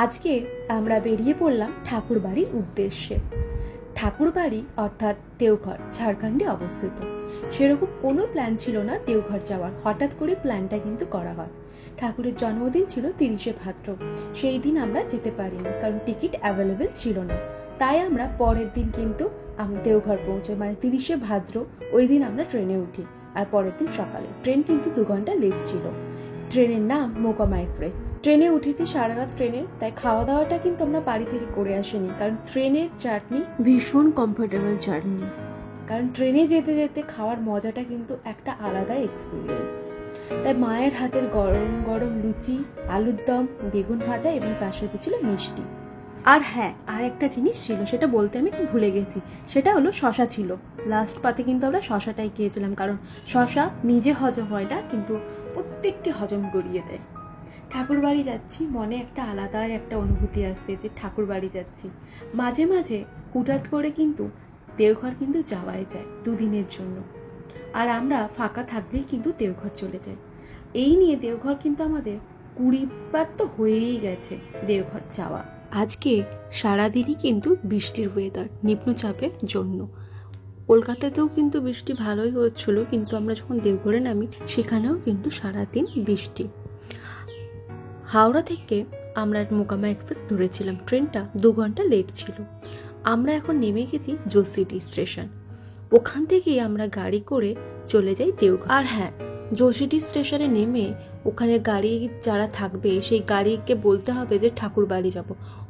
আজকে আমরা বেরিয়ে পড়লাম ঠাকুরবাড়ির উদ্দেশ্যে। ঠাকুরবাড়ি অর্থাৎ দেওঘর ঝাড়খণ্ডে অবস্থিত। সেরকম কোনো প্ল্যান ছিল না দেওঘর যাওয়ার, হঠাৎ করে প্ল্যানটা কিন্তু করা হয়। ঠাকুরের জন্মদিন ছিল 30শে ভাদ্র। সেই দিন আমরা যেতে পারিনি, কারণ টিকিট অ্যাভেলেবেল ছিল না। তাই আমরা পরের দিন কিন্তু দেওঘর পৌঁছাই, মানে 30শে ভাদ্র ওই দিন আমরা ট্রেনে উঠি। আর পরের দিন সকালে ট্রেন কিন্তু 2 ঘন্টা লেট ছিল। ট্রেনের নাম মোকামা এক্সপ্রেস। ট্রেনে উঠেছি সারা রাত ট্রেনে, তাই খাওয়া দাওয়াটা কিন্তু আমরা বাড়ি থেকে করে আসিনি, কারণ ট্রেনের জার্নি ভীষণ কমফোর্টেবল জার্নি। কারণ ট্রেনে যেতে যেতে খাওয়ার মজাটা কিন্তু একটা আলাদা এক্সপিরিয়েন্স। তাই মায়ের হাতের গরম গরম লুচি, আলুর দম, বেগুন ভাজা এবং তার সাথে ছিল মিষ্টি। আর হ্যাঁ, আর একটা জিনিস ছিল, সেটা বলতে আমি ভুলে গেছি, সেটা হলো শশা ছিল। লাস্ট পাতে কিন্তু আমরা শশাটাই খেয়েছিলাম, কারণ শশা নিজে হজম হয় না, কিন্তু প্রত্যেককে হজম করিয়ে দেয়। ঠাকুর বাড়ি যাচ্ছি, মনে একটা আলাদাই একটা অনুভূতি আসছে যে ঠাকুর বাড়ি যাচ্ছি। মাঝে মাঝে হুটহাট করে কিন্তু দেওঘর কিন্তু যাওয়াই যায় 2 দিনের জন্য। আর আমরা ফাঁকা থাকলেই কিন্তু দেওঘর চলে যাই। এই নিয়ে দেওঘর কিন্তু আমাদের 20 বার তো হয়েই গেছে দেওঘর যাওয়া। আজকে সারাদিনই কিন্তু বৃষ্টির ওয়েদার, নিম্নচাপের জন্য। কলকাতাতেও কিন্তু বৃষ্টি ভালোই হচ্ছিল, কিন্তু আমরা যখন দেওঘরে নামি সেখানেও কিন্তু সারাদিন বৃষ্টি। হাওড়া থেকে আমরা মোকামা এক্সপ্রেস ধরেছিলাম, ট্রেনটা 2 ঘন্টা লেট ছিল। আমরা এখন নেমে গেছি যোশীটি স্টেশন। ওখান থেকেই আমরা গাড়ি করে চলে যাই দেওঘর। আর হ্যাঁ, যোশীটি স্টেশনে নেমে ওখানে গাড়ি যারা থাকবে সেই গাড়িকে বলতে হবে যে ঠাকুর বাড়ি যাব,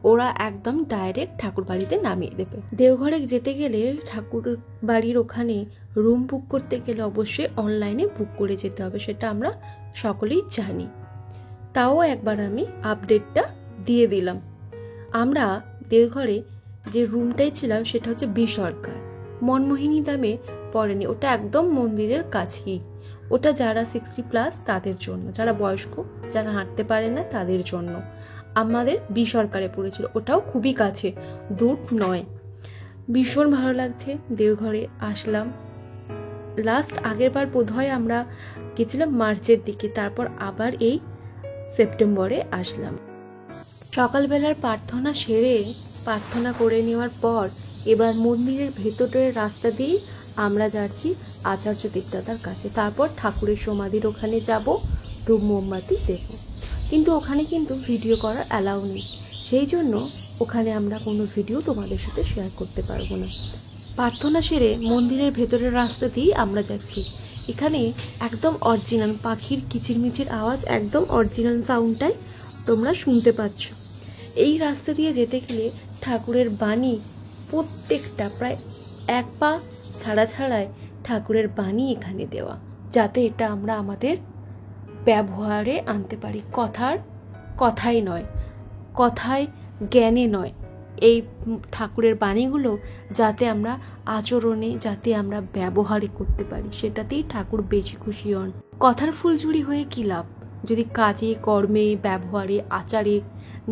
ওরা একদম ডাইরেক্ট ঠাকুর বাড়িতে নামিয়ে দেবে। দেওঘরে যেতে গেলে ঠাকুর বাড়ির ওখানে রুম বুক করতে গেলে অবশ্যই অনলাইনে বুক করে যেতে হবে, সেটা আমরা সকলেই জানি। তাও একবার আমি আপডেটটা দিয়ে দিলাম। আমরা দেওঘরে যে রুমটাই ছিলাম সেটা হচ্ছে বেসরকার, মনমোহিনী দামে পড়েনি, ওটা একদম মন্দিরের কাছেই। ওটা যারা 60+ তাদের জন্য, যারা বয়স্ক, যারা হাঁটতে পারে না তাদের জন্য। আমাদের বেসরকারে পড়েছিল, ওটাও খুবই কাছে, দূর নয়। ভীষণ ভালো লাগছে। দেওঘরে আসলাম লাস্ট আগের বার বোধহয় আমরা গেছিলাম মার্চের দিকে, তারপর আবার এই সেপ্টেম্বরে আসলাম। সকালবেলার প্রার্থনা সেরে প্রার্থনা করে নেওয়ার পর এবার মন্দিরের ভেতরের রাস্তা দিয়ে আমরা যাচ্ছি আচার্য দেবদাদার কাছে। তারপর ঠাকুরের সমাধির ওখানে যাব, ধূপ মোমবাতি দেব। কিন্তু ওখানে কিন্তু ভিডিও করার অ্যালাউ নেই, সেই জন্য ওখানে আমরা কোনো ভিডিও তোমাদের সাথে শেয়ার করতে পারবো না। প্রার্থনা সেরে মন্দিরের ভেতরের রাস্তা দিয়েই আমরা যাচ্ছি। এখানে একদম অরিজিনাল পাখির কিচিরমিচির আওয়াজ, একদম অরিজিনাল সাউন্ডটাই তোমরা শুনতে পাচ্ছ। এই রাস্তা দিয়ে যেতে গেলে ঠাকুরের বাণী প্রত্যেকটা প্রায় 1 পা ছাড়া ছাড়াই ঠাকুরের বাণী এখানে দেওয়া, যাতে এটা আমরা আমাদের ব্যবহারে আনতে পারি। কথাই নয়, কথায় জ্ঞানে নয়, এই ঠাকুরের বাণীগুলো যাতে আমরা আচরণে, যাতে আমরা ব্যবহারে করতে পারি, সেটাতেই ঠাকুর বেশি খুশি হন। কথার ফুলঝুরি হয়ে কী লাভ যদি কাজে, কর্মে, ব্যবহারে, আচারে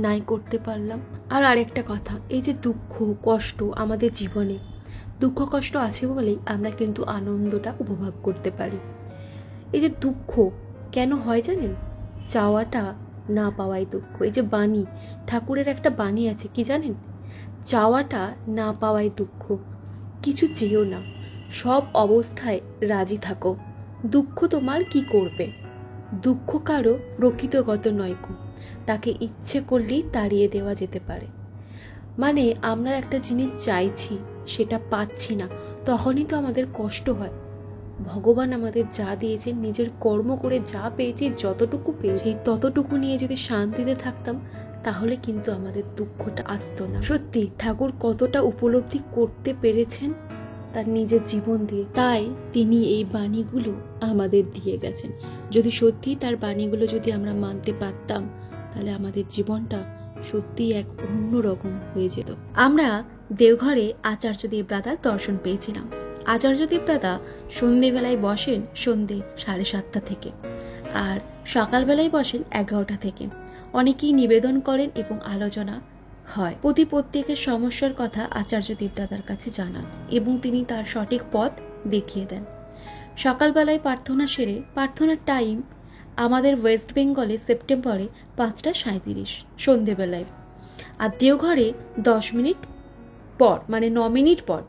নাই করতে পারলাম। আর আরেকটা কথা, এই যে দুঃখ কষ্ট আমাদের জীবনে, দুঃখ কষ্ট আছে বলেই আমরা কিন্তু আনন্দটা উপভোগ করতে পারি। এই যে দুঃখ কেন হয় জানেন? চাওয়াটা না পাওয়াই দুঃখ। এই যে বাণী, ঠাকুরের একটা বাণী আছে, কি জানেন? চাওয়াটা না পাওয়াই দুঃখ। কিছু চেয়েও না, সব অবস্থায় রাজি থাকো। দুঃখ তোমার কি করবে? দুঃখ কারো প্রকৃতগত নয়কো, তাকে ইচ্ছে করলেই তাড়িয়ে দেওয়া যেতে পারে। মানে আমরা একটা জিনিস চাইছি, সেটা পাচ্ছি না, তখনই তো আমাদের কষ্ট হয়। ভগবান আমাদের যা দিয়েছেন, নিজের কর্ম করে যা পেয়েছি, যতটুকু পেয়েছি ততটুকু নিয়ে যদি শান্তিতে থাকতাম, তাহলে কিন্তু আমাদের দুঃখটা আসতো না। সত্যি ঠাকুর কতটা উপলব্ধি করতে পেরেছেন তার নিজের জীবন দিয়ে, তাই তিনি এই বাণীগুলো আমাদের দিয়ে গেছেন। যদি সত্যি তার বাণীগুলো যদি আমরা মানতে পারতাম, তাহলে আমাদের জীবনটা সত্যি এক অন্যরকম হয়ে যেত। আমরা দেওঘরে আচার্য দেবদাদার দর্শন পেয়েছিলাম। আচার্য দেবদাদা সন্ধেবেলায় বসেন সন্ধে 7:30 থেকে, আর সকালবেলায় বসেন 11টা থেকে। অনেকেই নিবেদন করেন এবং আলোচনা হয়। প্রত্যেকের সমস্যার কথা আচার্য দেবদাদার কাছে জানান এবং তিনি তার সঠিক পথ দেখিয়ে দেন। সকালবেলায় প্রার্থনা সেরে, প্রার্থনার টাইম আমাদের ওয়েস্ট বেঙ্গলে সেপ্টেম্বরে 5:37 সন্ধেবেলায়। আর দেওঘরে 10 মিনিট পর মানে 9 মিনিট পর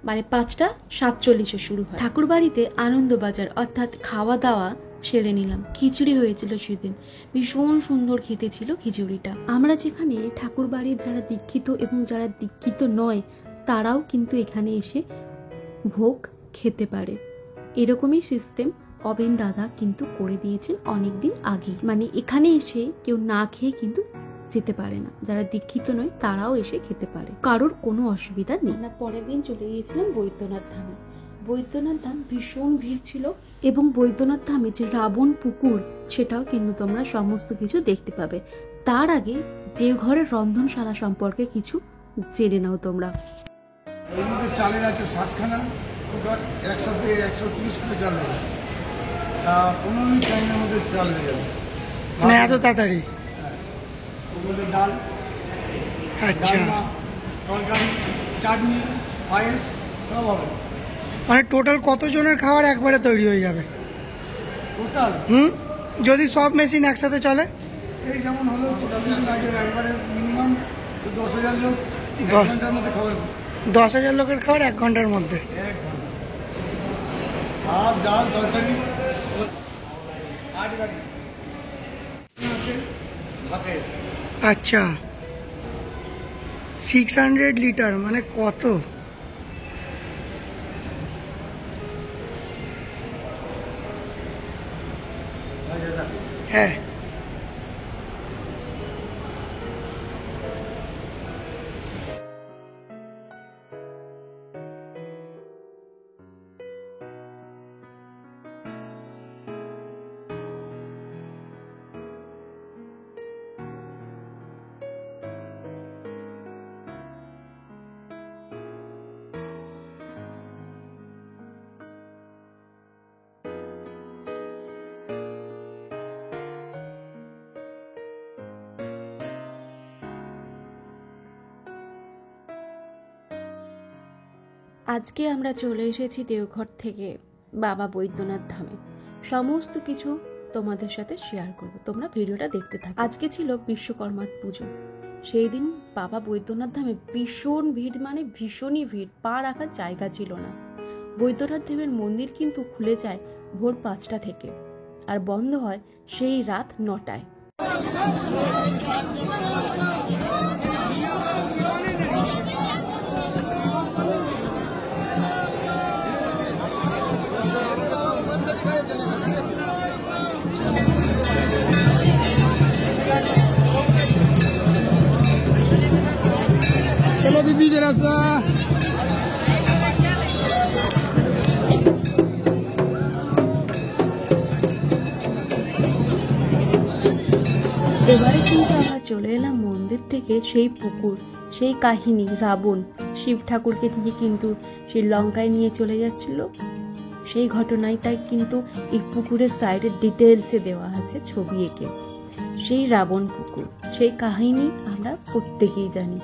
মানে 5টা 47 শুরু হয়। ঠাকুর বাড়িতে আনন্দবাজার অর্থাৎ খাওয়া দাওয়া সেরে নিলাম। খিচুড়ি হয়েছিল সেদিন, ভীষণ সুন্দর খেতে ছিল খিচুড়িটা। আমরা যেখানে ঠাকুর বাড়ির যারা দীক্ষিত এবং যারা দীক্ষিত নয় তারাও কিন্তু এখানে এসে ভোগ খেতে পারে, এরকমই সিস্টেম অবেন দাদা কিন্তু করে দিয়েছেন অনেকদিন আগে। মানে এখানে এসে কেউ না খেয়ে কিন্তু যেতে পারে না, যারা দীক্ষিত নয় তারাও এসে খেতে পারে, কারোর কোনো অসুবিধা নেই। আমরা পরের দিন চলে গিয়েছিলাম বৈদ্যনাথ ধামে। বৈদ্যনাথ ধাম ভীষণ ভিড় ছিল এবং বৈদ্যনাথ ধামে যে রাবণ পুকুর সেটাও কিন্তু তোমরা সমস্ত কিছু দেখতে পাবে। তার আগে দেওঘরের রন্ধনশালা সম্পর্কে কিছু জেনে নাও তোমরা। চালের আছে 7খানা কুকার, একসাথে 130 কিলো চাল হবে, 15 মিনিট টাইমের মধ্যে চাল হয়ে যাবে, মানে এত তাড়াতাড়ি। ওগুলো ডাল, আচ্ছা, তরকারি, চাটনি, পায়েস সব হবে। মানে টোটাল কতজনের খাবার একবারে তৈরি হয়ে যাবে টোটাল? যদি সব মেশিন একসাথে চলে। এই যেমন হলো একবারে মিনিমাম 10,000 লোক 1 ঘন্টার মধ্যে খাবার। 10,000 লোকের খাবার 1 ঘন্টার মধ্যে? 1 ঘন্টা। ভাত, ডাল, তরকারি, 8 গাড়ি আছে ভাতে। আচ্ছা, 600 লিটার মানে কত? হ্যাঁ, আজকে আমরা চলে এসেছি দেওঘর থেকে বাবা বৈদ্যনাথ ধামে। সমস্ত কিছু তোমাদের সাথে শেয়ার করব, তোমরা ভিডিওটা দেখতে থাকো। আজকে ছিল বিশ্বকর্মা পুজো, সেই দিন বাবা বৈদ্যনাথ ধামে ভীষণ ভিড়, মানে ভীষণই ভিড়, পা রাখার জায়গা ছিল না। বৈদ্যনাথ দেবের মন্দির কিন্তু খুলে যায় ভোর 5টা থেকে আর বন্ধ হয় সেই রাত 9টায়। चलो दीदी जरा सा। এবারে কিন্তু আমরা চলে এলাম মন্দির থেকে সেই পুকুর, সেই কাহিনী, রাবণ শিব ঠাকুরকে নিয়ে কিন্তু সেই লঙ্কায় নিয়ে চলে যাচ্ছিল, সেই ঘটনাটাই কিন্তু এই পুকুরের সাইডে ডিটেলসে দেওয়া আছে ছবি এঁকে। সেই রাবণ পুকুর, সেই কাহিনী আমরা প্রত্যেকেই জানি।